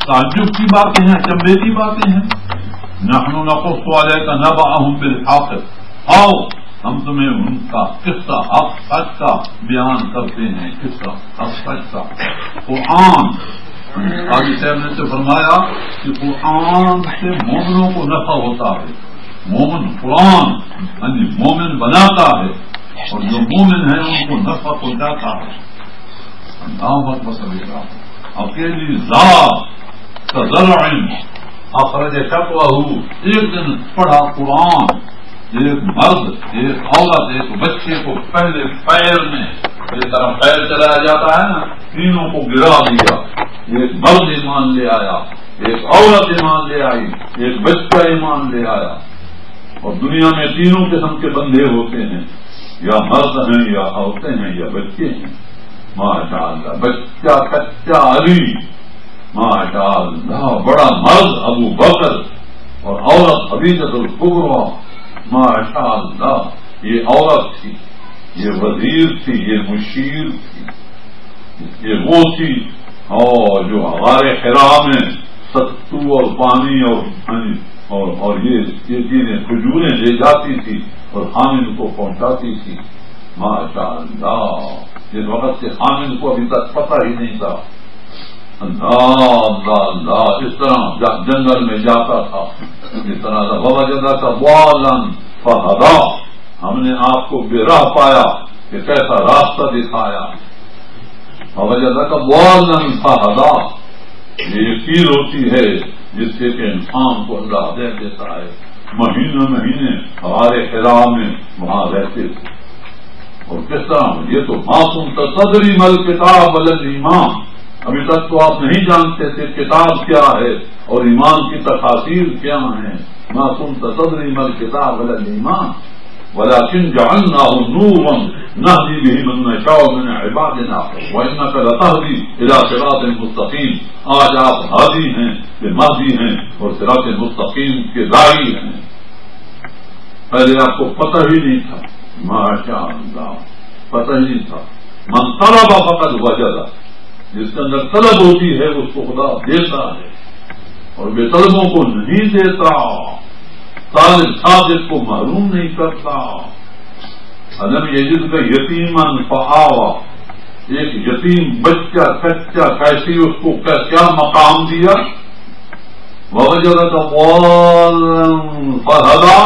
تعجب کی باتیں ہیں، چمبے کی باتیں ہیں. نحن نقص علیک نبأہم بالحق، آؤ ہم تمہیں ان کا قصہ حق سچ کا بیان کرتے ہیں. قصہ حق سچ کا. قرآن قاضی صاحب نے سے فرمایا کہ قرآن سے مومنوں کو نفع ہوتا ہے. مومن قرآن مومن بناتا ہے اور جو مومن ہے ان کو نفع پہنچاتا ہے. اللہ اکبر کبھی اکیلی ذات تزرع اخرج شقوہ. ایک دن پڑھا قرآن، ایک مرد ایک عورت ایک بچے کو پہلے پیر میں اس طرح پیر چلایا جاتا ہے نا، تینوں کو گرا دیا. ایک مرد ایمان لے آیا، ایک عورت ایمان لے آئی، ایک بچہ ایمان لے آیا. اور دنیا میں تینوں قسم کے بندے ہوتے ہیں، یا مرد ہیں یا عورتیں ہیں یا بچے ہیں. ماشاء اللہ بچہ کچا علی، ماشاء اللہ بڑا مرد ابو بکر اور عورت خدیجہ الکبریٰ. ماشاء اللہ یہ عورت تھی، یہ وزیر تھی، یہ مشیر تھی، یہ وہ تھی اور جو غار حرا میں ستو اور پانی اور یہ چیزیں کھجوریں لے جاتی تھی اور حامد کو پہنچاتی تھی. ماشاء اللہ جس وقت سے حامد کو ابھی تک پتہ ہی نہیں تھا. اللہ اللہ اللہ اس طرح جنگل میں جاتا تھا، اس طرح بابا جدا کا والن فہدا، ہم نے آپ کو بے راہ پایا کہ کیسا راستہ دکھایا. بابا جدا کا والن فہدا، یہ تیر ہوتی ہے جس سے کہ انسان کو اللہ دے دیتا ہے. مہینے مہینے ہمارے حرا میں وہاں رہتے تھے. اور کس طرح یہ تو معصوم تصدری مل کتاب ولل ایمان، ابھی تک تو آپ نہیں جانتے تھے کتاب کیا ہے اور ایمان کی تفاصیر کیا ہیں. معصوم تصدری مل کتاب ولل ایمان ولكن جعلناه نورا نهدي به من نشاء من عبادنا وانك لتهدي الى صراط مستقيم. آج آپ ہادی ہیں، یہ مہدی ہیں اور صراط مستقیم کے داعی ہیں. پہلے آپ کو پتہ ہی نہیں تھا. ماشاء اللہ پتہ ہی نہیں تھا. من طلب فقد وجد، جس کے اندر طلب ہوتی ہے اس کو خدا دیتا ہے اور بے طلبوں کو نہیں دیتا. طالب صادق کو محروم نہیں کرتا. علم یجد کا یتیمن فآوا، ایک یتیم بچہ کچا کیسی اس کو کیا مقام دیا. ووجدک ضالا فہدا،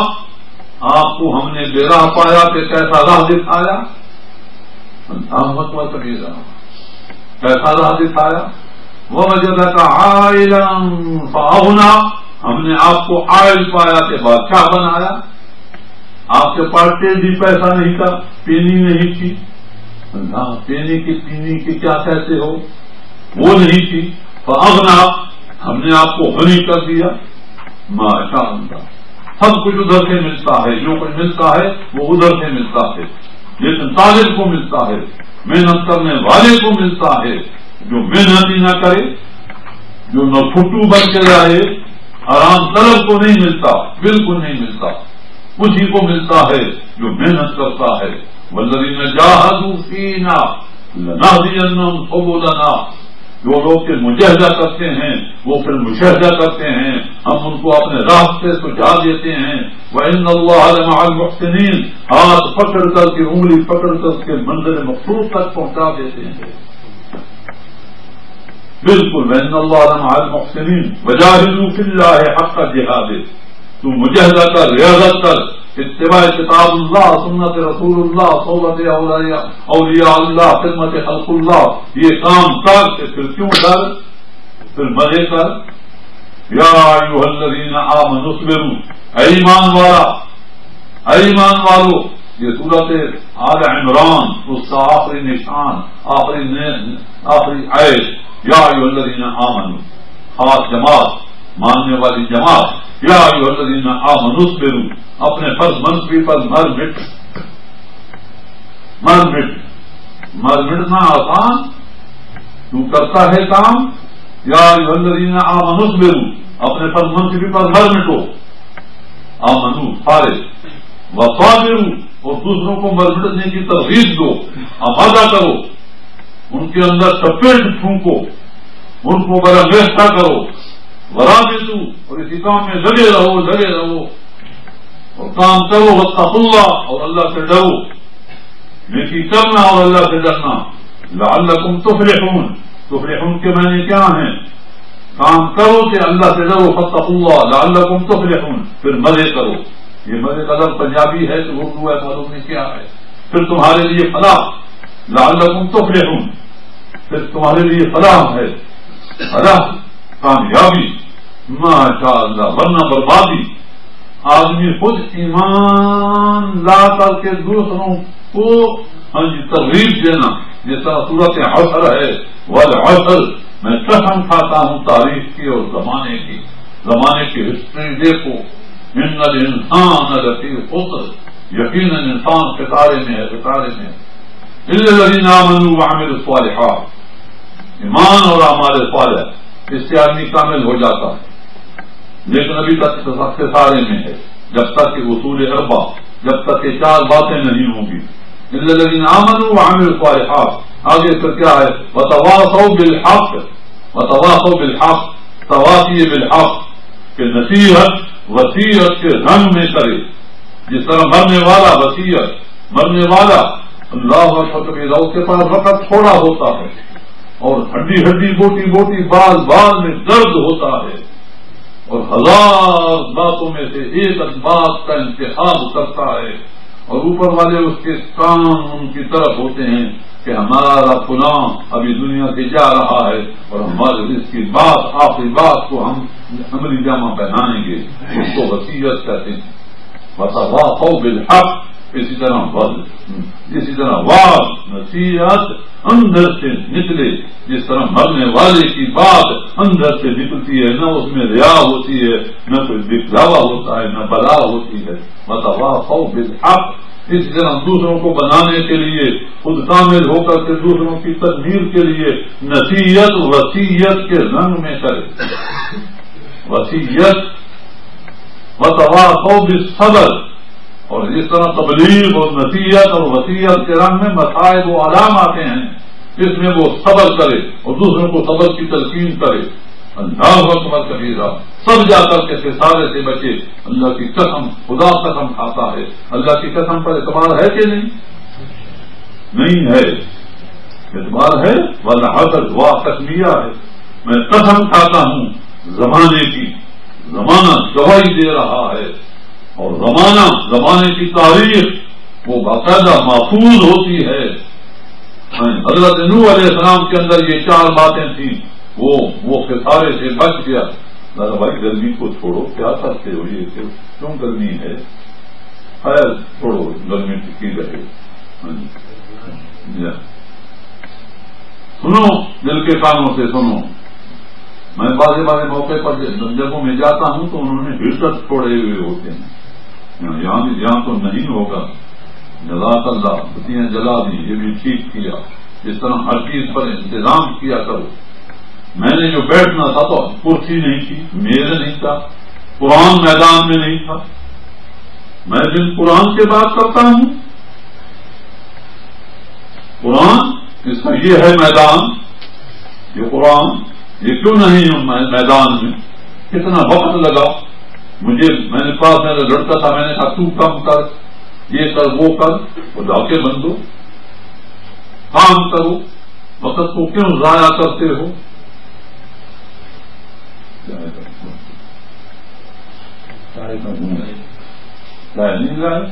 آپ کو ہم نے بے راہ پایا کہ کیسا راہ دکھایا. کیسا راہ دکھایا. ووجدک عائلا فاغنا، ہم نے آپ کو عائل پایا کہ بادشاہ بنایا. آپ کے پاس بھی پیسہ نہیں تھا، پینی نہیں تھی. پینی کی پینی کی کیا کہتے ہو، وہ نہیں تھی. فاغنا، ہم نے آپ کو غنی کر دیا. ماشاء اللہ سب کچھ ادھر سے ملتا ہے، جو کچھ ملتا ہے وہ ادھر سے ملتا ہے. لیکن طالب کو ملتا ہے، محنت کرنے والے کو ملتا ہے. جو محنت ہی نہ کرے، جو نہ پھٹو بن کے رہے، آرام طلب کو نہیں ملتا، بالکل نہیں ملتا. اسی کو ملتا ہے جو محنت کرتا ہے. والذین جاہدوا فینا لنہدینہم سبلنا، جو لوگ کے مجاہدہ کرتے ہیں وہ پھر مشاہدہ کرتے ہیں، ہم ان کو اپنے راستے سجھا دیتے ہیں. وَإِنَّ اللَّهَ لَمَعَ الْمُحْسِنِينَ، ہاتھ پکڑ کر کے انگلی پکڑ کر کے منزل مقصود تک پہنچا دیتے ہیں. بالکل وَإِنَّ اللَّهَ لَمَعَ الْمُحْسِنِينَ وَجَاهِدُوا فِي اللَّهِ حَقَّ جِهَادِهِ. تو مجاہدہ کر، ریاضت کر، اتباع کتاب اللہ، سنت رسول اللہ، صحبت اولیاء اللہ، خدمت خلق اللہ. یہ کام کر کے پھر کیوں ڈر، پھر مزے کر. یا ایھا الذین آمنوا اصبروا، اے ایمان والا، اے ایمان والو. یہ سورت آل عمران اس کا آخری نشان، آخری آیت. یا ایھا الذین آمنوا، خاص جماعت، ماننے والی جماعت. یا ایھا الذین آمنوا اصبروا، اپنے فرض منصبی پر مر مٹنا آسان، تو کرتا ہے کام. یا ایھا الذین آمنوا اصبروا، اپنے فرض منصبی پر مر مٹو. آمنو سارے، وصابروا، اور دوسروں کو مر مٹنے کی ترغیب دو، آمادہ کرو، ان کے اندر چپیٹ پھونکو. ان کو برانگیختہ کرو، ورابطو، اور اسی کام میں لگے رہو اور کام کرو، واتقوا اللہ، اور اللہ سے ڈرو، نیکی کرنا اور اللہ سے ڈرنا، لعلکم تفلحون، تفلحون کے معنی کیا ہیں؟ کام کرو کہ اللہ سے ڈرو، فاتقوا اللہ لعلکم تفلحون، پھر مزے کرو، یہ مزے کا لفظ پنجابی ہے تو اردو ہے معلوم نہیں کیا ہے، پھر تمہارے لیے فلاح، لعلکم تفلحون، پھر تمہارے لیے فلاح ہے، فلاح کامیابی، ماشاء اللہ، ورنہ بربادی۔ آدمی خود ایمان لا کر کے دوسروں کو ترغیب دینا، جس طرح صورت عصر ہے، والعصر، میں قسم کھاتا ہوں تاریخ کی اور زمانے کی ہسٹری دیکھو، ان الانسان لفی خسر، یقیناً انسان خسارے میں ہے الا الذین آمنوا وعملوا الصالحات، ایمان اور اعمال صالح، اس سے آدمی کامل ہو جاتا ہے، لیکن ابھی تک خسارے میں ہے، جب تک کہ اصول اربع، جب تک کہ 4 باتیں نہیں ہوں گی، الا الذین آمنوا وعملوا الصالحات، آگے پھر کیا ہے؟ وتواصوا بالحق، وتواصوا بالحق، تواصی بالحق، کہ نصیحت وصیت کے رنگ میں کرے، جس طرح مرنے والا وصیت، مرنے والا اللہ اکبر کبیرہ، اس کے پاس وقت تھوڑا ہوتا ہے اور ہڈی بوٹی بال میں درد ہوتا ہے، اور 1000 باتوں میں سے ایک بات کا انتخاب کرتا ہے، اور اوپر والے اس کے کام ان کی طرف ہوتے ہیں کہ ہمارا فلاں ابھی دنیا سے جا رہا ہے اور ہمارے اس کی بات، آخری بات کو ہم عملی جامہ پہنائیں گے، اس کو وصیت کہتے ہیں۔ وتواصوا بالحق، اسی طرح واض نصیحت اندر سے نکلے، جس طرح مرنے والے کی بات اندر سے نکلتی ہے، نہ اس میں ریا ہوتی ہے، نہ کوئی دکھلاوا ہوتا ہے، نہ بلا ہوتی ہے۔ وتواصوا بالحق، اسی طرح دوسروں کو بنانے کے لیے، خود کامل ہو کر کے دوسروں کی تدبیر کے لیے نصیحت وصیت کے رنگ میں کرے، وصیت۔ وتواصوا بالصبر، اور جس طرح تبلیغ اور نصیحت اور وصیت کے رنگ میں مصائب و علام آتے ہیں، اس میں وہ صبر کرے اور دوسروں کو صبر کی تلقین کرے۔ اللہ اکبر کبیرہ، سب جا کر کے خسارے سے بچے۔ اللہ کی قسم، خدا قسم کھاتا ہے، اللہ کی قسم پر اعتبار ہے کہ نہیں ہے؟ اعتبار ہے، والعصر دعا تسمیہ ہے، میں قسم کھاتا ہوں زمانے کی، زمانہ گواہی دے رہا ہے، اور زمانے کی تاریخ وہ باقاعدہ محفوظ ہوتی ہے۔ حضرت نوح علیہ السلام کے اندر یہ 4 باتیں تھیں، وہ خسارے سے بچ گیا۔ دادا بھائی گرمی کو چھوڑو، کیا کرتے ہو، یہ کیوں گرمی ہے؟ خیر چھوڑو، گرمی ٹکی رہے۔ سنو، دل کے کانوں سے سنو۔ میں بازے موقع پر جگہوں میں جاتا ہوں تو انہوں نے ہیٹر چھوڑے ہوئے ہوتے ہیں، یہاں تو نہیں ہوگا، جزاک اللہ، بتیاں جلا دی، یہ بھی ٹھیک کیا، جس طرح ہر چیز پر انتظام کیا کرو۔ میں نے جو بیٹھنا تھا تو کرسی نہیں تھی، میز نہیں تھا، قرآن میدان میں نہیں تھا، میں جن قرآن سے بات کرتا ہوں، قرآن اس کا یہ ہے میدان، یہ قرآن، یہ کیوں نہیں ہوں میدان میں؟ کتنا وقت لگا مجھے، میں نے پاس میرا لڑکا تھا، میں نے کہا تو کم کر، یہ کر وہ کر، وہ ڈاکے بندو، کام کرو، وقت کو کیوں ضائع کرتے ہو؟ نہیں لائے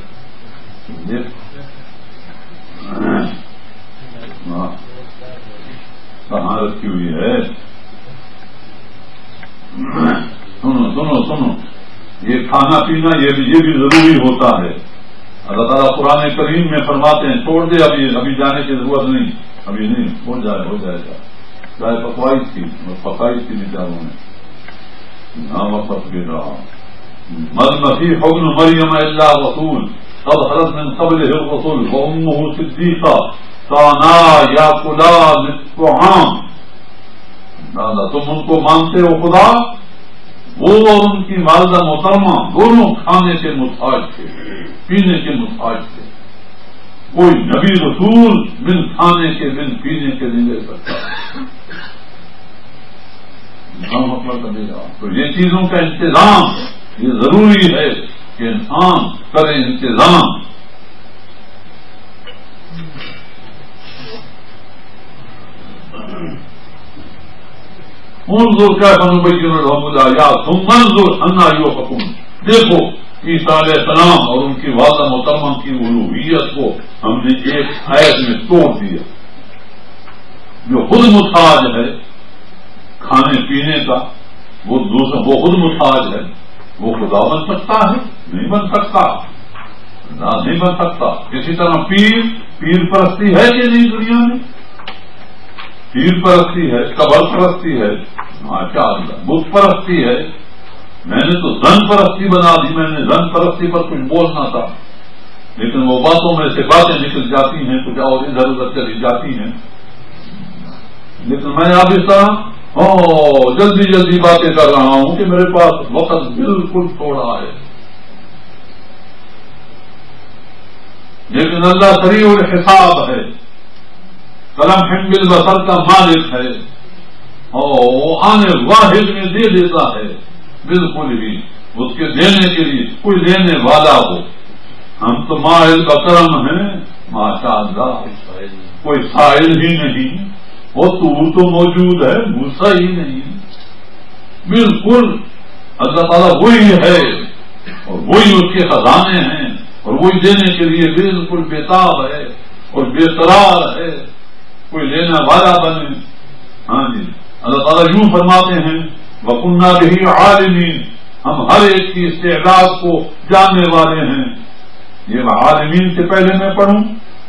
کہاں رکھی ہوئی ہے؟ سنو، یہ کھانا پینا یہ بھی ضروری ہوتا ہے۔ اللہ تعالیٰ قرآن کریم میں فرماتے ہیں چھوڑ دے، ابھی جانے کی ضرورت نہیں، ابھی نہیں، ہو جائے گا۔ چاہے پکوائی تھی، پکائی تھی بیچاروں نے، نہ وقت بھی رہا۔ مسیح ابن مریم الا رسول قد خلت من قبلہ الرسل وامہ صدیقہ کانا یاکلان الطعام۔ تم ان کو مانتے ہو خدا؟ وہ اور ان کی والدہ محترمہ دونوں کھانے کے محتاج تھے، پینے کے محتاج تھے۔ کوئی نبی رسول بن کھانے کے بن پینے کے نہیں لے سکتا۔ تو یہ چیزوں کا انتظام یہ ضروری ہے کہ انسان کرے انتظام. انظر کیف نبین لهم الآیات ثم انظر انا یؤفکون. دیکھو عیسیٰ علیہ السلام اور ان کی والدہ محترمہ کی الوہیت کو ہم نے ایک آیت میں توڑ دیا. جو خود محتاج ہے کھانے پینے کا وہ خود محتاج ہے، وہ خدا بن سکتا ہے؟ نہیں بن سکتا، نہیں بن سکتا. اسی طرح پیر پرستی ہے کہ نہیں دنیا میں؟ پیر پرستی ہے، قبر پرستی ہے، بت پرستی ہے. میں نے تو زن پرستی بنا دی. میں نے زن پرستی پر کچھ بولنا تھا لیکن وہ باتوں میں سے باتیں نکل جاتی ہیں، کچھ اور ادھر ادھر چلی جاتی ہیں. لیکن میں اب اس طرح جلدی باتیں کر رہا ہوں کہ میرے پاس وقت بالکل تھوڑا ہے. لیکن اللہ سریع الحساب ہے، قلم حمل بسر کا مالک ہے اور وہ آنے واحد میں دے دیتا ہے. بالکل ہی اس کے دینے کے لیے کوئی دینے والا ہو. ہم تو ماہر بکرم ہیں ماشاء اللہ، کوئی سائل ہی نہیں. وہ تو موجود ہے، موسیٰ ہی نہیں. بالکل اللہ تعالیٰ وہی ہے اور وہی اس کے خزانے ہیں اور وہی دینے کے لیے بالکل بےتاب ہے اور بے قرار ہے. کوئی لینا والا بنے. ہاں جی، اللہ تعالیٰ یوں فرماتے ہیں وَكُنَّا بِهِ عَالِمِينَ، ہم ہر ایک کی استعداد کو جاننے والے ہیں. یہ عالمین سے پہلے میں پڑھوں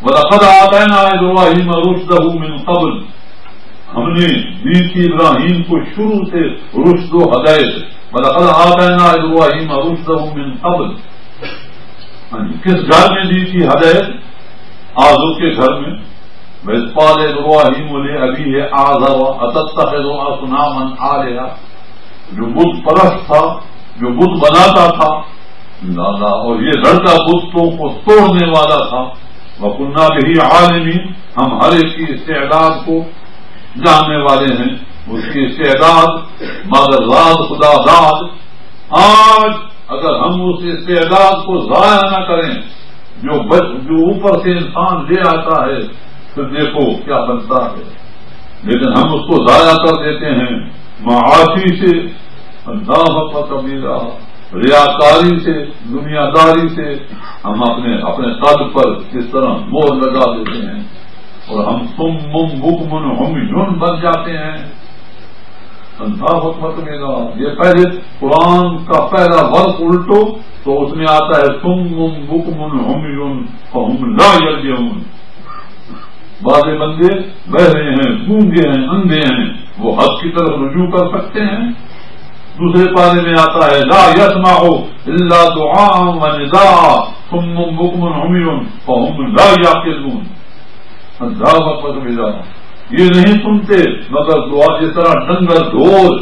وَلَقَدْ آتَيْنَا إِبْرَاهِيمَ رُشْدَهُ مِنْ قَبْلُ، ہم نے دی تھی ابراہیم کو شروع سے رشد و ہدایت. وَلَقَدْ آتَيْنَا إِبْرَاهِيمَ رُشْدَهُ مِنْ قَبْلُ. کس گھر میں دی تھی ہدایت؟ آزر کے گھر میں. وَإِذْ قَالَ إِبْرَاهِيمُ لِأَبِيهِ آزَرَ أَتَتَّخِذُ أَصْنَامًا آلِهَةً، جو بت پرست تھا، جو بت بناتا تھا اور یہ لڑکا بتوں کو توڑنے والا تھا. وَكُنَّا بِهِ عَالِمِينَ، ہم ہر ایک کی استعداد کو جاننے والے ہیں. اس کی استعداد مگر رات خدا داد. آج اگر ہم اس استعداد کو ضائع نہ کریں جو اوپر سے انسان لے آتا ہے پھر دیکھو کیا بنتا ہے. لیکن ہم اس کو ضائع کر دیتے ہیں معاشی سے، اللہ کبیرہ، ریاکاری سے، دنیا داری سے. ہم اپنے قلب پر کس طرح مور لگا دیتے ہیں اور ہم بکمن عمیون بن جاتے ہیں. اللہ کبیرہ. یہ پہلے قرآن کا پہلا ورق الٹو تو اس میں آتا ہے بکمن عمیون فہم لا یرجعون. بعض بندے بہرے ہیں، گونگے ہیں، اندھے ہیں، وہ حق کی طرف رجوع کر سکتے ہیں. دوسرے پارے میں آتا ہے لا يسمعوا الا دعاء ونداء صم بكم عمي فهم لا يعقلون. اللہ اکبر. یہ نہیں سنتے مگر دعا جس طرح ڈنگر ڈھول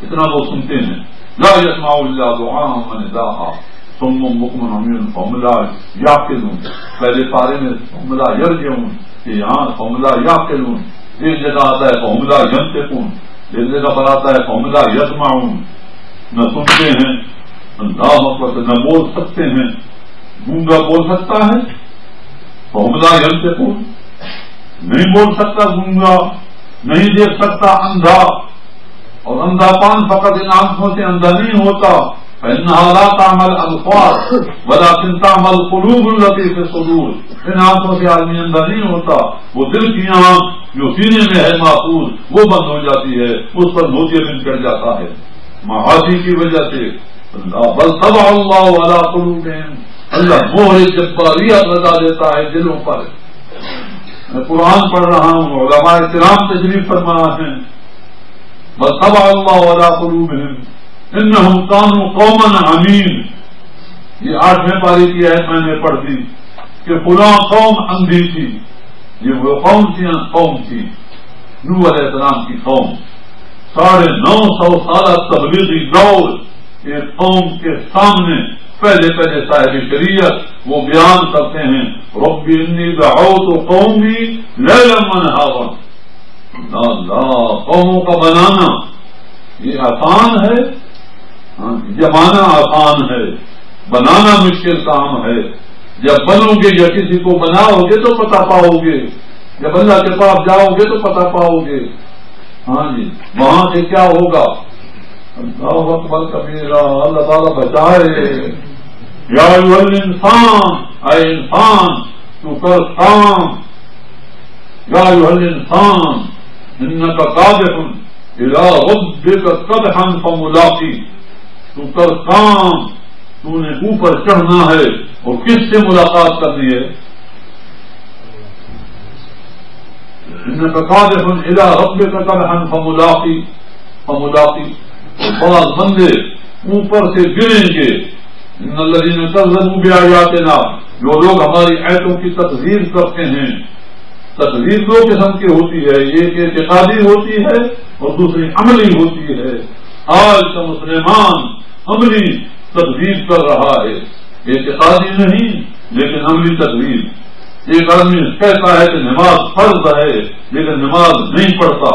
اتنا وہ سنتے ہیں. لا يسمعوا الا دعاء ونداء صم بكم عمي فهم لا يعقلون. پہلے پارے میں فهم لا يرجعون، یہاں فهم لا يعقلون. ایک جگہ آتا ہے فهم لا ينطقون، ایک جگہ پر آتا ہے فهم لا يسمعون. نہ سنتے ہیں، اللہ اکبر، نہ بول سکتے ہیں. گونگا بول سکتا ہے؟ فهم لا ينطقون نہیں بول سکتا گونگا، نہیں دیکھ سکتا اندھا. اور اندھا پان فقط ان آنکھوں سے اندھا نہیں ہوتا. فإنها لا تعمل الأبصار ولكن تعمل القلوب التي في الصدور. ان آنکھوں سے آدمی اندھا نہیں ہوتا، وہ دل کی آنکھ جو سینے میں ہے محفوظ وہ بند ہو جاتی ہے، اس پر موتیہ بن چڑھ جاتا ہے معاصی کی وجہ سے. بل طبع اللہ علی قلوبہم، اللہ مہر جباریت لگا دیتا ہے دلوں پر. میں قرآن پڑھ رہا ہوں، علماء کرام تشریف فرما ہیں. بل طبع اللہ علی قلوبہم انہم کانوا قوما عمین. یہ 8ویں پاری کی آیت میں نے پڑھ دی کہ فلاں قوم اندھی تھی. یہ وہ قوم تھی نوح علیہ السلام کی قوم. 950 سالہ تبلیغی دور ایک قوم کے سامنے پہلے صاحب شریعت وہ بیان کرتے ہیں رب انی دعوت قومی لیلا ونہارا. اللہ، قوموں کا بنانا یہ آسان ہے؟ جمانا آسان ہے، بنانا مشکل کام ہے۔ جب بنو گے یا کسی کو بناؤ گے تو پتہ پاؤ گے، جب اللہ کے پاس جاؤ گے تو پتہ پاؤ گے۔ ہاں جی، وہاں سے کیا ہوگا؟ اللہ اکبر کبیرہ، اللہ تعالیٰ بچائے۔ یا ایھا الانسان، اے انسان تو کر کام، یا ایھا الانسان انک کادح الی ربک قدحا فملاقی، تو کر کام، تو نے اوپر چڑھنا ہے اور کس سے ملاقات کرنی ہے؟ انک کادح الی ربک قدحا فملاقی، بعض بندے اوپر سے گریں گے۔ ان الذین کذبوا بآیاتنا، جو لوگ ہماری آیتوں کی تکذیب کرتے ہیں۔ تکذیب دو قسم کی ہوتی ہے، ایک اعتقادی ہوتی ہے اور دوسری عملی ہوتی ہے۔ آج کا مسلمان عملی تکذیب کر رہا ہے، اعتقادی نہیں لیکن عملی تکذیب۔ ایک آدمی کہتا ہے کہ نماز فرض ہے لیکن نماز نہیں پڑھتا،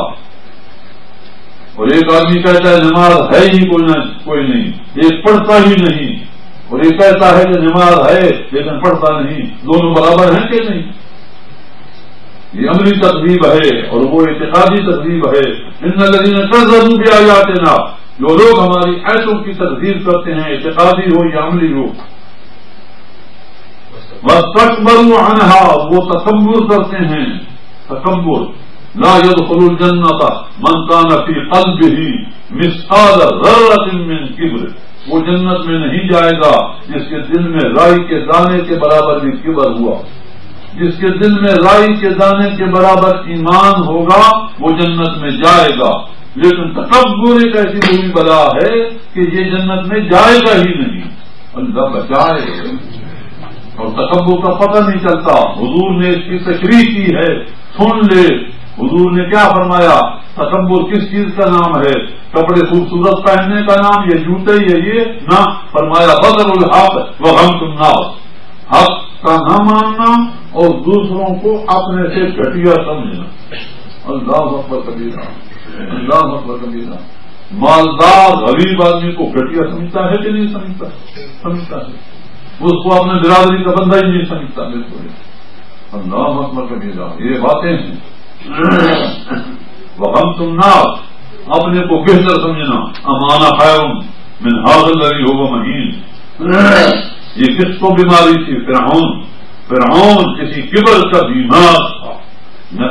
اور ایک آدمی کہتا ہے نماز ہے ہی کوئی نہیں، ایک پڑھتا ہی نہیں، اور ایک کہتا ہے کہ نماز ہے لیکن پڑھتا نہیں۔ دونوں برابر ہیں کہ نہیں؟ یہ عملی تکذیب ہے اور وہ اعتقادی تکذیب ہے۔ ان الذین کذبوا بآیاتنا، جو لوگ ہماری آیتوں کی تکذیب کرتے ہیں، اعتقادی ہو یا عملی ہو۔ واستکبروا عنها، وہ تکبر کرتے ہیں، تکبر۔ لا يدخل الجنة من كان في قلبه مثقال ذرة من کبر، وہ جنت میں نہیں جائے گا جس کے دل میں رائی کے دانے کے برابر بھی کبر ہوا۔ جس کے دل میں رائی کے دانے کے برابر ایمان ہوگا وہ جنت میں جائے گا، لیکن تکبر ایک ایسی بری بلا ہے کہ یہ جنت میں جائے گا ہی نہیں۔ اللہ بچائے۔ اور تکبر کا پتہ نہیں چلتا۔ حضور نے اس کی تشریح کی ہے، سن لے۔ حضور نے کیا فرمایا؟ تکبر کس چیز کا نام ہے؟ کپڑے خوبصورت پہننے کا نام، یہ جوتے، یہ نہ، فرمایا بذل الحق وغمط الناس، حق کا نہ ماننا اور دوسروں کو اپنے سے گھٹیا سمجھنا۔ اللہ اکبر کبیرہ، اللہ اکبر کبیرہ۔ مالدار غریب آدمی کو گھٹیا سمجھتا ہے کہ نہیں سمجھتا؟ سمجھتا ہے، اس کو اپنے برادری کا بندہ ہی نہیں سمجھتا۔ بالکل، اللہ اکبر کبیرہ۔ یہ باتیں ہیں۔ وغمط الناس، اپنے کو بہتر سمجھنا۔ امانہ خیر من ھذا الذی ھو مہین، یہ کس کو بیماری تھی؟ فرعون کسی کبر کا بیمار تھا۔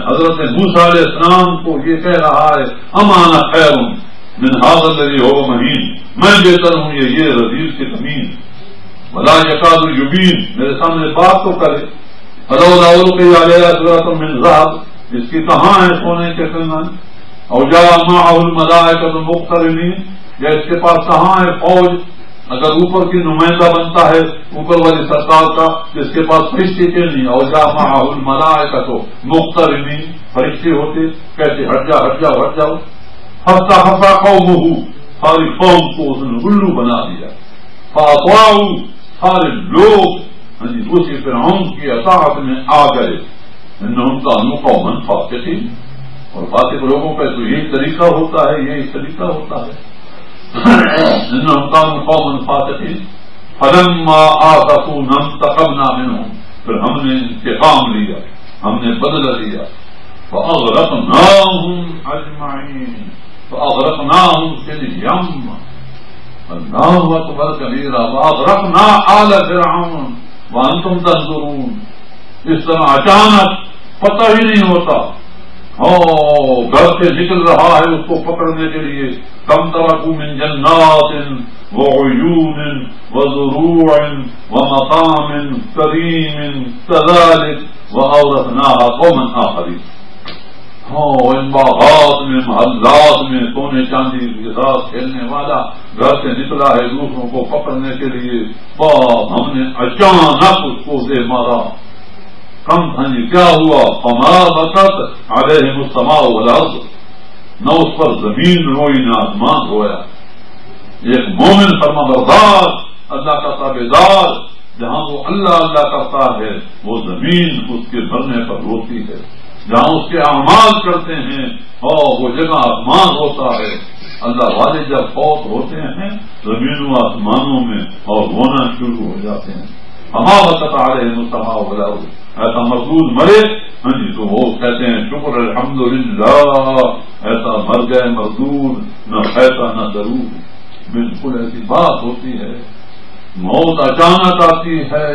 حضرت موسیٰ علیہ السلام کو یہ کہہ رہا ہے امانہ خیر من ھذا الذی ھو مہین، میں بہتر ہوں یہ رذیل سے کمین۔ ولا یکاد یبین، میرے سامنے بات تو کرے۔ فلولا القی علیہ اسورۃ من ذہب، اس کی کہاں ہے سونے کے کنگن؟ او جاء معه الملائکۃ مقترنین، یا اس کے پاس کہاں ہے فوج؟ اگر اوپر کی نمائندہ بنتا ہے اوپر والی سرکار کا، جس کے پاس فرشتے کے نہیں۔ او جاء معه الملائکۃ مقترنین، فرشتے ہوتے کہتے ہٹ جاؤ ہٹ جاؤ ہٹ جاؤ۔ فاستخف قومه، ساری قوم کو اس نے الو بنا دیا۔ فاطاعوا، سارے لوگ اسی فرعون کی اطاعت میں آ گئے۔ انہم کانوا قوما فاسقین، اور فاسق لوگوں کا تو یہی طریقہ ہوتا ہے، یہی طریقہ ہوتا ہے۔ انہم کانوا قوما فاسقین فلما آسفونا انتقمنا منہم، پھر ہم نے انتقام لیا، ہم نے بدلہ لیا۔ فاغرقناہم اجمعین، فاغرقناہم فی الیم، اللہ اکبر کبیرہ۔ واغرقنا آل فرعون وانتم تنظرون، اس طرح اچانک پتہ ہی نہیں ہوتا، گھر سے نکل رہا ہے اس کو پکڑنے کے لیے۔ کم ترکوا من جنات وعیون وزروع ومقام کریم كذلك وأورثناها قوما آخرین۔ ان باغات میں، محلات میں سونے چاندی کے ساتھ کھیلنے والا گھر سے نکلا ہے دوسروں کو پکڑنے کے لیے، ہم نے اچانک اس کو دے مارا۔ کم جی کیا ہوا؟ فما بکت علیہم السماء والارض، نہ اس پر زمین روئی نہ آسمان رویا۔ ایک مومن فرمانبردار، اللہ کا تابعدار، جہاں وہ اللہ اللہ کرتا ہے وہ زمین اس کے بھرنے پر روتی ہے۔ جہاں اس کے اعمال چڑھتے ہیں اور وہ جگہ آسمان ہوتا ہے. اللہ والے جب فوت ہوتے ہیں زمین و آسمانوں میں اور ہونا شروع ہو جاتے ہیں. ہما وقت آ رہے ہیں سما ہو ایسا مردود مرے ہاں جی تو وہ کہتے ہیں شکر الحمدللہ ایسا مر گئے مردود نہ ایسا نہ ضرور. بالکل ایسی بات ہوتی ہے. موت اچانک آتی ہے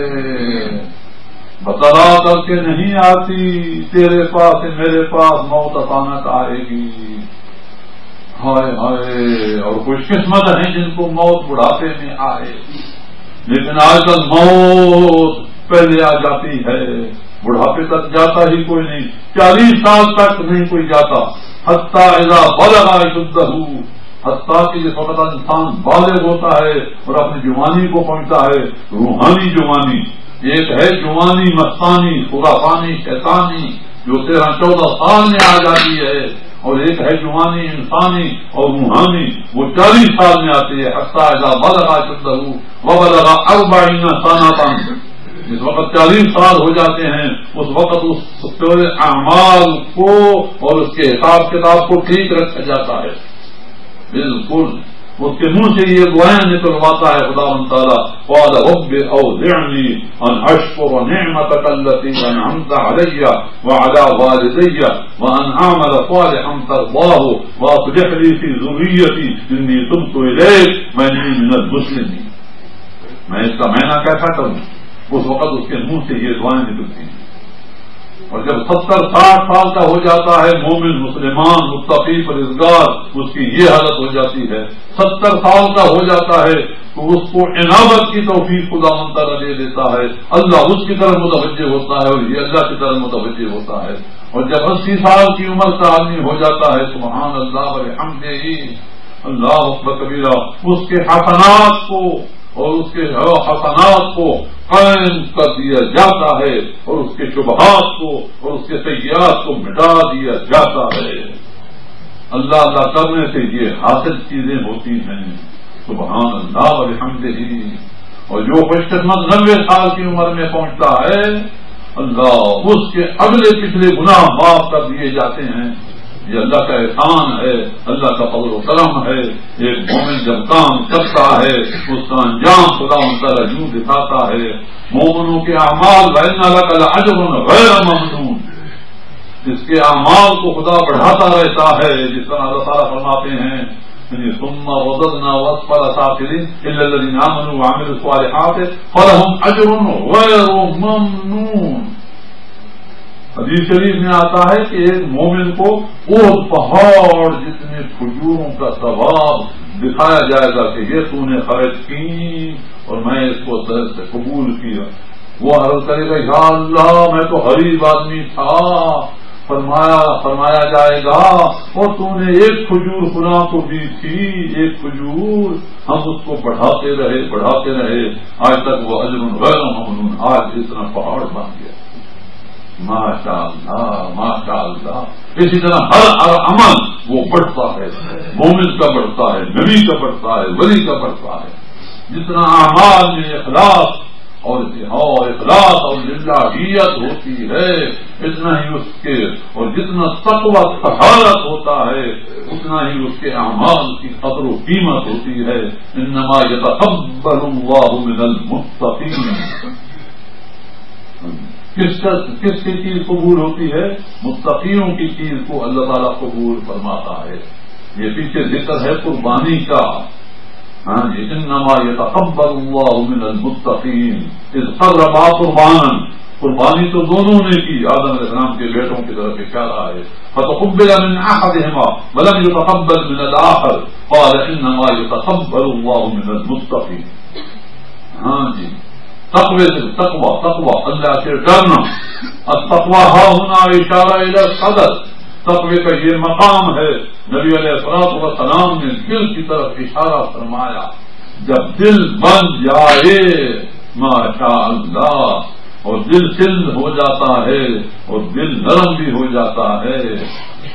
بتلا کر کے نہیں آتی. تیرے پاس میرے پاس موت اچانک آئے گی. ہائے ہائے. اور خوش قسمت ہیں جن کو موت بڑھاپے میں آئے. لیکن آج کل موت پہلے آ جاتی ہے. بڑھاپے تک جاتا ہی کوئی نہیں. 40 سال تک نہیں کوئی جاتا. حتیٰ اذا بلغ اشدہ حتیٰ کہ جس وقت انسان بالغ ہوتا ہے اور اپنی جوانی کو پہنچتا ہے. روحانی جوانی ایک ہے جوانی مستانی خرافانی شیطانی جو 13-14 سال میں آ جاتی ہے اور ایک ہے جوانی انسانی اور روحانی وہ 40 سال میں آتی ہے. حتیٰ اذا بلغ اشدہ وبلغ 40 سنة. جس وقت 40 سال ہو جاتے ہیں اس وقت اس اعمال کو اور اس کے حساب کتاب کو ٹھیک رکھا جاتا ہے. بالکل اس کے منہ سے یہ دعائیں نکلواتا ہے خدا تعالیٰ. قال رب اوزعني ان اشكر نعمتك التي انعمت علي وعلى والدي وان اعمل صالحا ترضاه واصلح لي في ذريتي اني تبت اليك واني من المسلمين. میں اس کا معنی کیسا کروں؟ اس وقت اس کے منہ سے یہ دعائیں نکلتی ہیں. اور جب 70-60 سال کا ہو جاتا ہے مومن مسلمان متقی پرہیزگار اس کی یہ حالت ہو جاتی ہے. 70 سال کا ہو جاتا ہے تو اس کو عنابت کی توفیق خدا تعالیٰ دے دیتا ہے. اللہ اس کی طرف متوجہ ہوتا ہے اور یہ اللہ کی طرف متوجہ ہوتا ہے. اور جب 80 سال کی عمر کا آدمی ہو جاتا ہے سبحان اللہ وبحمدہ اللہ اکبر کبیرہ اس کے حسنات کو اور اس کے حسنات کو قائم کر دیا جاتا ہے اور اس کے شبہات کو اور اس کے سیئات کو مٹا دیا جاتا ہے. اللہ اللہ کرنے سے یہ حاصل چیزیں ہوتی ہیں. سبحان اللہ والحمدہ. اور جو خوش قسمت 90 سال کی عمر میں پہنچتا ہے اللہ اس کے اگلے پچھلے گناہ معاف کر دیے جاتے ہیں. یہ اللہ کا احسان ہے اللہ کا فضل و کرم ہے. ایک مومن جب کام کرتا ہے اس کا انجام خدا تعالیٰ یوں دکھاتا ہے. مومنوں کے اعمال وَإِنَّ لَكَ لَأَجْرٌ غَيْرَ مَمْنُونٍ. اس کے اعمال کو خدا بڑھاتا رہتا ہے. جس طرح اللہ تعالیٰ فرماتے ہیں ثُمَّ رَدَدْنَا وَأَسْفَلَ سَافِلِينَ إِلَّا الَّذِينَ آمَنُوا وَعَمِلُوا الصَّالِحَاتِ فَلَهُمْ أَجْرٌ غَيْرُ مَمْنُونٍ. حدیث شریف میں آتا ہے کہ ایک مومن کو وہ پہاڑ جتنے کھجوروں کا ثواب دکھایا جائے گا کہ یہ تو نے خرچ کی اور میں اس کو دل سے قبول کیا. وہ عرض کرے گا یا اللہ میں تو غریب آدمی تھا. فرمایا جائے گا اور تو نے ایک کھجور فلاں کو دی تھی ایک کھجور. ہم اس کو بڑھاتے رہے آج تک وہ اجر غیر ممنون آج اتنا پہاڑ بن گیا. ماشاء اللہ. اسی طرح ہر عمل وہ بڑھتا ہے. مومن کا بڑھتا ہے نبی کا بڑھتا ہے ولی کا بڑھتا ہے. جتنا اعمال میں اخلاص اور للہیت ہوتی ہے اتنا ہی اس کے اور جتنا تقوی طہارت ہوتا ہے اتنا ہی اس کے اعمال کی قدر و قیمت ہوتی ہے. انما یتقبل اللہ من المتقین. کس کی چیز قبول ہوتی ہے؟ متقیوں کی چیز کو اللہ تعالیٰ قبول فرماتا ہے. یہ پیچھے ذکر ہے قربانی کا. ہاں جی انما یتقبل اللہ من المتقین. اذ قربا قربانا. قربانی تو دونوں نے کی. آدم علیہ السلام کے بیٹوں کی طرف اشارہ ہے. فتقبل من احدهما ولم يتقبل من الاخر قال انما يتقبل الله من المتقین. ہاں جی تقوی اللہ سے ڈرنا. التقوی ہا ہونا اشارہ الی الصدر. تقوی کا یہ مقام ہے. نبی علیہ الصلوۃ والسلام نے دل کی طرف اشارہ فرمایا. جب دل بن جائے ماشاء اللہ اور دل سل ہو جاتا ہے اور دل نرم بھی ہو جاتا ہے.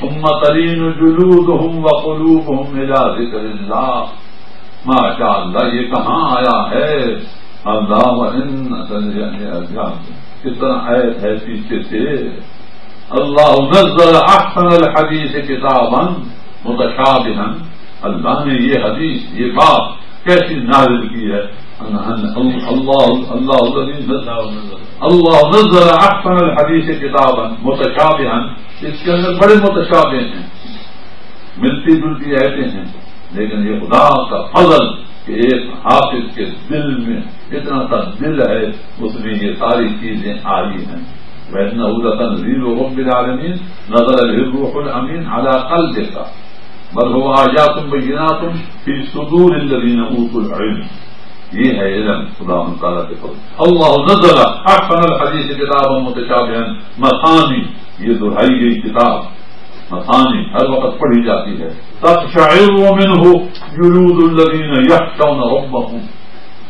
ثم تلین جلودہم وقلوبہم الی ذکر اللہ. ماشاء اللہ یہ کہاں آیا ہے؟ اللہ کس طرح آیت ہے پیچھے سے اللہ نزل احسن الحدیث کتابا متشابہا، اللہ نے یہ حدیث، یہ بات کیسی نازل کی ہے؟ اللہ نزل احسن الحدیث کتابا متشابہا، اس کے اندر بڑے متشابہ ہیں، ملتی جلتی آیتیں ہیں، لیکن یہ خدا کا فضل کہ ایک حافظ کے دل میں اتنا سا دل ہے، اس میں یہ ساری چیزیں آئی ہیں۔ وَإِنَّهُ لَتَنزِيلُ رَبِّ الْعَالَمِينَ نَزَلَ بِهِ الرُّوحُ الْأَمِينُ عَلَى قَلْبِكَ بَلْ هُوَ آيَاتٌ بَيِّنَاتٌ فِي صُدُورِ الَّذِينَ أُوتُوا الْعِلْمَ، یہ ہے علم خدا تعالیٰ کے فضل۔ اللہ نزل احسن الحدیث کتابا متشابہا مثانی، یہ دہرائی گئی کتاب مثانی ہر وقت پڑھی جاتی ہے۔ تقشعر منہ جلود الذین یخشون ربہم،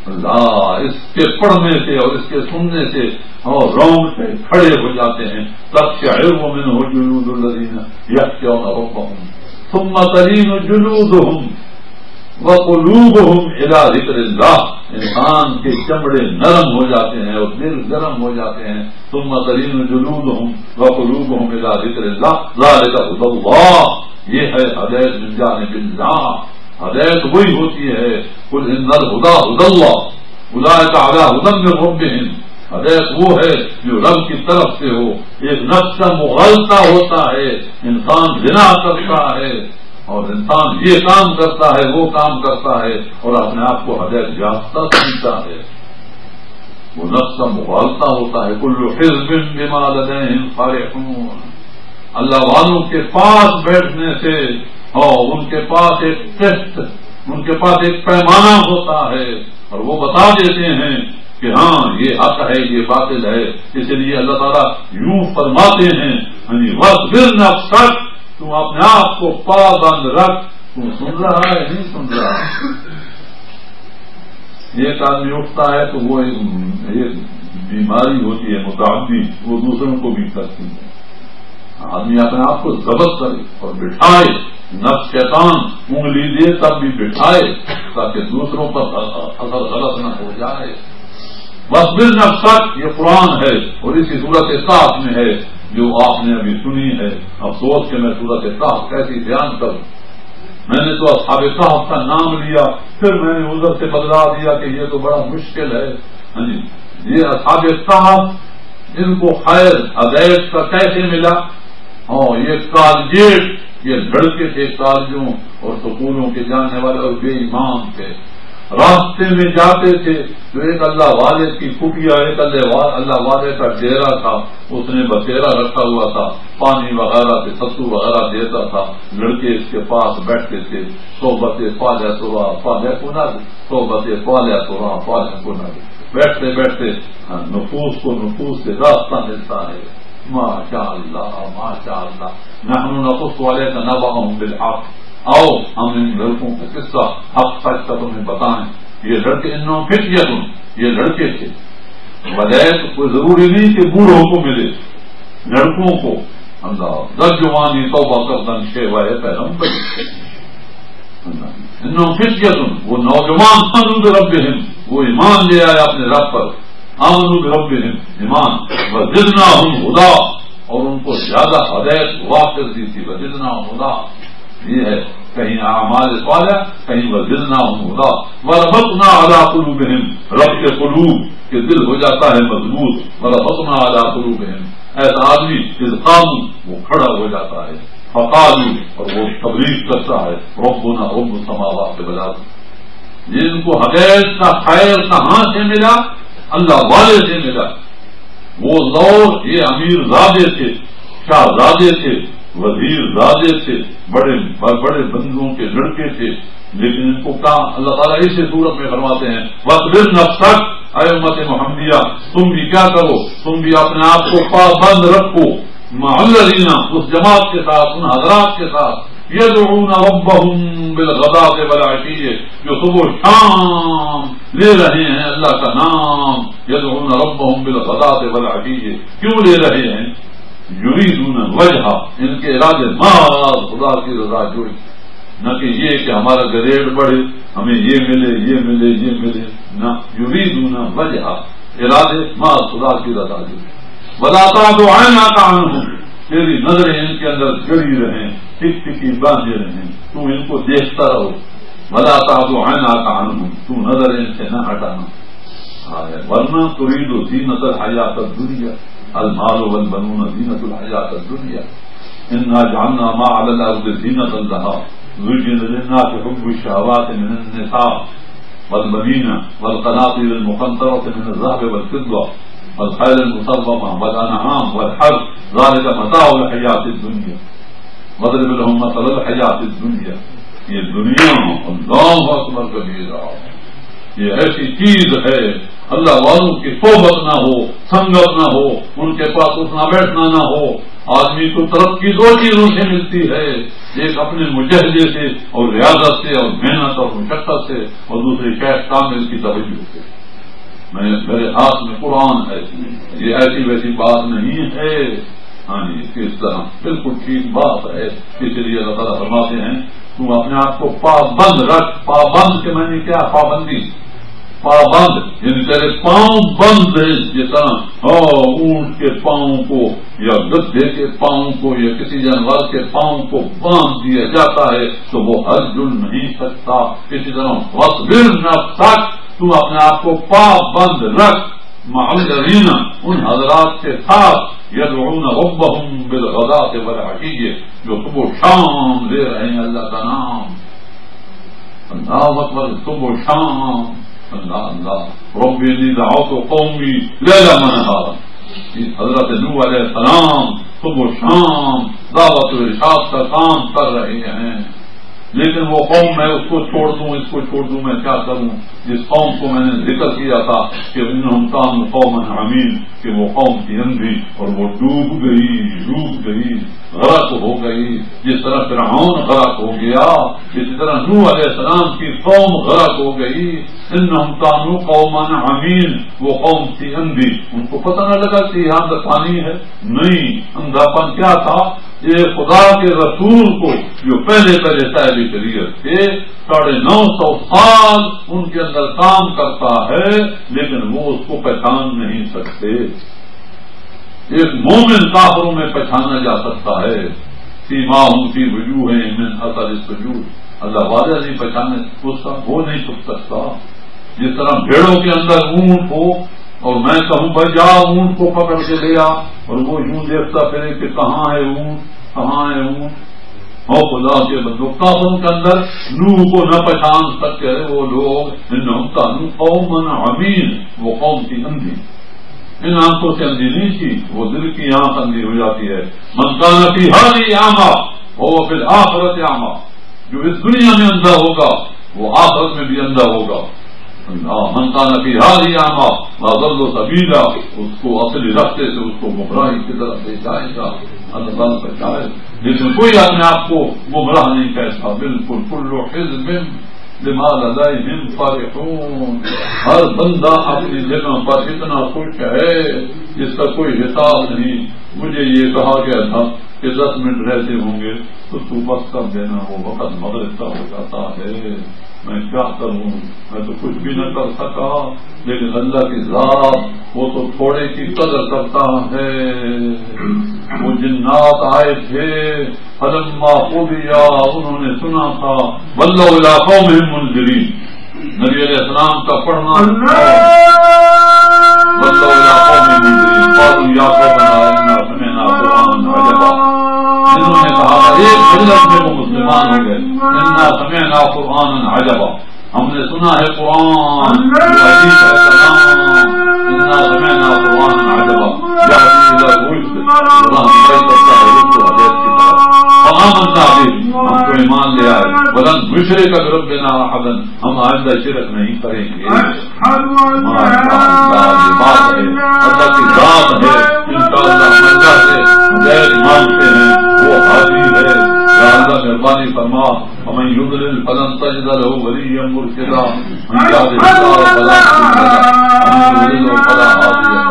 اللہ اس کے پڑھنے سے اور اس کے سننے سے اور رونگٹے کھڑے ہو جاتے ہیں۔ تقشعر منہ جلود الذین یخشون ربہم ثم تلین جلودہم وقلوبہم الی ذکر اللہ، انسان کے چمڑے نرم ہو جاتے ہیں اور دل گرم ہو جاتے ہیں۔ ثم تلین جلودہم وقلوبہم الی ذکر اللہ ذالک ھدی اللہ، یہ ہے ہدایت من جانب اللہ، ہدایت وہی ہوتی ہے۔ قل ان الہدی ھدی اللہ اولئک علی ھدی من ربہم، ہدایت وہ ہے جو رب کی طرف سے ہو۔ ایک نفس کا مغالطہ ہوتا ہے، انسان زنا کرتا ہے اور انسان یہ کام کرتا ہے وہ کام کرتا ہے اور اپنے آپ کو ہدایت یافتہ سمجھتا ہے، وہ نفس کا مغالطہ ہوتا ہے۔ کل حزب بما لدیہم فرحون، اللہ والوں کے پاس بیٹھنے سے اور ان کے پاس ایک ٹیسٹ، ان کے پاس ایک پیمانہ ہوتا ہے اور وہ بتا دیتے ہیں کہ ہاں یہ حق ہے یہ باطل ہے۔ اس لیے اللہ تعالیٰ یوں فرماتے ہیں وَاصْبِرْ نَفْسَكَ، تم اپنے آپ کو پابند رکھ، تم سن رہا ہے نہیں سن رہا۔ ایک آدمی اٹھتا ہے تو وہ ایک بیماری ہوتی ہے متعدی، وہ دوسروں کو بھی کرتی ہے۔ آدمی اپنے آپ کو ضبط کرے اور بٹھائے، نفس شیطان انگلی دے تب بھی بٹھائے تاکہ دوسروں پر اثر غلط نہ ہو جائے۔ وَاصْبِرْ نَفْسَكَ، یہ قرآن ہے اور اسی صورت کہف میں ہے جو آپ نے ابھی سنی ہے۔ افسوس کہ میں صورت کہف کیسی بیان کروں، میں نے تو اصحاب کہف کا نام لیا، پھر میں نے ادھر سے بدلا دیا کہ یہ تو بڑا مشکل ہے۔ یہ اصحاب کہف ان کو خیر ہدایت کا کیسے ملا؟ یہ کالجیٹ، یہ لڑکے تھے کالجوں اور سکولوں کے جانے والے اور بے ایمان تھے، راستے میں جاتے تھے تو ایک اللہ والے کی کٹیا، ایک اللہ والے کا ڈیرا تھا، اس نے بسیرا رکھا ہوا تھا، پانی وغیرہ سے ستو وغیرہ دیتا تھا، لڑکے اس کے پاس بیٹھتے تھے، صحبت پالیا تو رہا پالیا کو نہ دے، صحبت پالیا تو رہا پالیا کو نہ دے، بیٹھتے بیٹھتے نفوس کو نفوس سے راستہ ملتا ہے۔ ماشاء اللہ ماشاء اللہ، نحن نقص علیک نبأہم بالحق، آؤ ہم ان لڑکوں کا قصہ حق سچ کا تمہیں بتائیں۔ یہ لڑکے انہوں فتیۃ، یہ لڑکے تھے، ولایت کوئی ضروری نہیں کہ بوڑھوں کو ملے، لڑکوں کو اللہ درجوانی توبہ کردن شیوائے پیغمبر، انہوں فتیۃ، وہ نوجوان آمنوا بربہم، وہ ایمان لے آئے اپنے رب پر، آمنوا بربہم ایمان، وزدناہم ہدی، اور ان کو زیادہ ہدایت واپس دی تھی، وزدناہم ہدی، یہ ہے کہیں اعمال صالحہ کہیں وزدناہم ہدی، وربطنا علی قلوبہم، رب کے قلوب کے دل ہو جاتا ہے مضبوط، وربطنا علی قلوبہم، ایسا آدمی اذ قاموا وہ کھڑا ہو جاتا ہے، فقالوا اور وہ تبلیغ کرتا ہے ربنا رب السماوات والارض۔ جن کو ہدایت کا خیر کہاں سے ملا؟ اللہ والے سے ملا۔ وہ لوگ یہ امیر زادے تھے، شاہزادے تھے، وزیر زادے تھے، بڑے بڑے بندوں کے لڑکے تھے، لیکن ان کو کہا اللہ تعالیٰ اسی صورت میں فرماتے ہیں وَاصْبِرْ نَفْسَكَ، اے امت محمدیہ تم بھی کیا کرو، تم بھی اپنے آپ کو پابند رکھو مع الذین، اس جماعت کے ساتھ، ان حضرات کے ساتھ، یدعون ربہم بالغداۃ والعشی، جو صبح و شام لے رہے ہیں اللہ کا نام، یدعون ربہم بالغداۃ والعشی، کیوں لے رہے ہیں؟ یریدون وجہ، ان کے ارادے محض خدا کی رضا جوئی، نہ کہ یہ کہ ہمارا گریڈ بڑھے، ہمیں یہ ملے یہ ملے یہ ملے، نہ، یریدون وجہ، ارادے محض خدا کی رضا جوئی۔ ولا تعد عینک عنہم، تیری نظریں ان کے اندر گڑی رہیں، ٹک ٹکی باندھے رہیں، تو ان کو دیکھتا رہو، ولا تعد عیناک عنہم، تو نظر ان سے نہ ہٹانا، ورنہ ترید زینت الحیات الدنیا، المال والبنون زینت الحیات الدنیا، انا جعلنا ما علی الارض زینۃ لها زین للناس حب الشہوات من النساء والبنین والقناطیر المقنطرة من الذهب والفضة والخیل المسومة والانعام والحرث ذلك متاع الحیات الدنیا واضرب لهم مثل الحیات الدنیا، یہ دنیا اللہ اکبر کبیرہ، یہ ایسی چیز ہے اللہ والوں کی صحبت نہ ہو، سنگت نہ ہو، ان کے پاس اٹھنا بیٹھنا نہ ہو، آدمی کو ترقی دو چیزوں سے ملتی ہے، ایک اپنے مجاہدے سے اور ریاضت سے اور محنت اور مشقت سے، اور دوسری شیخ کامل کی توجہ سے۔ میرے ہاتھ میں قرآن ہے، یہ ایسی ویسی بات نہیں ہے، ہاں جی اس طرح بالکل ٹھیک بات ہے، اس لیے اللہ تعالیٰ فرماتے ہیں تو اپنے آپ کو پابند رکھ۔ پابند کے معنی کیا؟ پابندی، پابند یعنی تیرے پاؤں بند ہے، جس طرح اونٹ کے پاؤں کو یا گدھے کے پاؤں کو یا کسی جانور کے پاؤں کو باندھ دیا جاتا ہے تو وہ ہل نہیں سکتا، اسی طرح واصبر نفسک، تو اپنے آپ کو پابند رکھ مع الذین، ان حضرات کے ساتھ یدعون ربهم بالغداۃ والعشی، جو صبح و شام لے رہے ہیں اللہ کا نام، اللہ اکبر، صبح و شام، اللہ اللہ، رب انی دعوت قومی لیلا ونہارا، حضرت نوح علیہ السلام صبح و شام دعوت و ارشاد کا کام کر رہے ہیں، لیکن وہ قوم میں اس کو چھوڑ دوں اس کو چھوڑ دوں، میں کیا کروں؟ جس قوم کو میں نے ذکر کیا تھا کہ انہم کانوا قوما عمین، کہ وہ قوم تھی اندھی اور وہ ڈوب گئی، غرق ہو گئی، جس طرح فرعون غرق ہو گیا اسی طرح نوح علیہ السلام کی قوم غرق ہو گئی۔ انہم کانوا قوما عمین، وہ قوم تھی اندھی، ان کو پتہ نہ لگا کہ یہاں تک پانی ہے، نہیں، اندھاپن کیا تھا؟ یہ خدا کے رسول کو جو پہلے صاحب شریعت کے 950 سال ان کے اندر کام کرتا ہے، لیکن وہ اس کو پہچان نہیں سکتے۔ ایک مومن کافروں میں پہچانا جا سکتا ہے، سیماہم فی وجوہہم من اثر السجود، اللہ واضح نہیں پہچانے اس کا، وہ نہیں چھپ سکتا۔ جس طرح بھیڑوں کے اندر اونٹ ہو اور میں کہوں بھائی جا اونٹ کو پکڑ کے لے آ، اور وہ یوں دیکھتا پھرے کہ کہاں ہے اونٹ، کہاں ہے اونٹ، اور خدا کے بندوں کافروں کے اندر نوح کو نہ پہچان سکتے وہ لوگ، انہم کانوا قوما عمین، وہ قوم تھی اندھی، ان آنکھوں سے اندھی نہیں تھی، وہ دل کی آنکھ اندھی ہو جاتی ہے۔ من کان فی ہذہ اعمی وہو فی الآخرۃ اعمی، جو اس دنیا میں اندھا ہوگا وہ آخرت میں بھی اندھا ہوگا۔ من کان فی ہذہ اعمی وأضل سبیلا، اس کو اصلی راستے سے اس کو گمراہی کی طرف لے جائے گا، اللہ تعالیٰ بچائے۔ لیکن کوئی اپنے آپ کو گمراہ نہیں کہتا، بالکل کل حزب بما لدیہم فرحون، ہر بندہ اپنی جگہ پر اتنا خوش ہے جس کا کوئی حساب نہیں۔ مجھے یہ کہا گیا تھا کہ 10 منٹ رہتے ہوں گے تو بس کر دینا، وہ وقت مغرب کا ہو جاتا ہے، میں کیا کروں، میں تو کچھ بھی نہ کر سکا، لیکن اللہ کی ذات وہ تو تھوڑے کی قدر کرتا ہے۔ وہ جنات آئے تھے، فلما قضی، انہوں نے سنا تھا، ولوا الی قومہم منذرین، نبی علیہ السلام کا پڑھنا، ولوا الی قومہم منذرین، قالوا یا قومنا انا سمعنا قرآنا عجبا، انہوں نے کہا ایک مجلس میں وہ مسلمان ہو گئے، انا سمعنا قرآنا عجبا، ہم نے سنا ہے قرآن عجیب ہے کلام، انا سمعنا قرآنا عجبا یہدی الی الرشد، قرآن ہدایت کرتا ہے رشد و ہدایت کی طرف، فآمنا به، ہم کو ایمان لے آئے، ولن نشرک بربنا احدا، ہم آئندہ شرک نہیں کریں گے۔ اللہ کی بات ہے، اللہ کی ذات ہے، انشاءاللہ ہم اللہ سے ہدایت مانگتے ہیں، وہ حاضر ہے۔ یا اللہ مہربانی فرما، ومن یضلل فلن تجد له ولیا مرشدا، من یهده الله فلا مضل له ومن یضلل فلا هادی له۔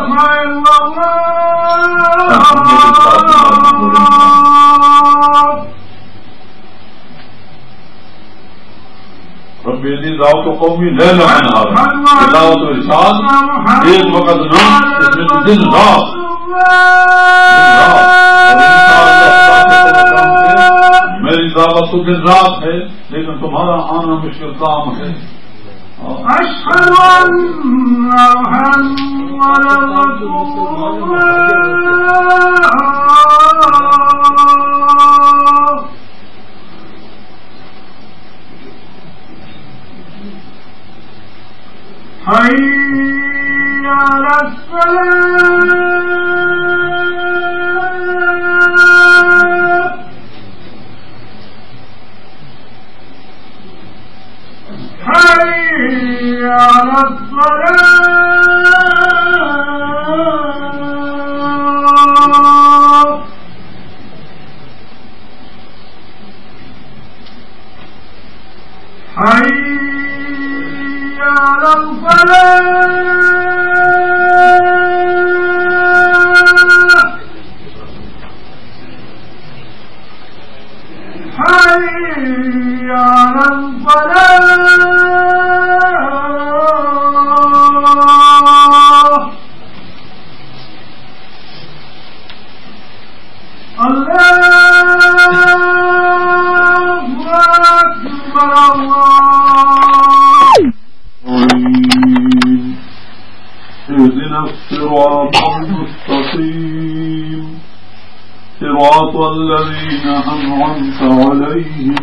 رب انی دعوت قومی لیلا ونہارا، تلاوت و ارشاد ایک وقت نام، اس میں دن رات میری دعوت تو دن رات ہے لیکن تمہارا آنا مشکل کام ہے. أشهد أن محمدا رسول الله. حي على الصلاة. حي على الصلاة. حي على الفلاح. حي على الفلاح. الله أكبر. الله. اهدنا الصراط المستقيم صراط الذين أنعمت عليهم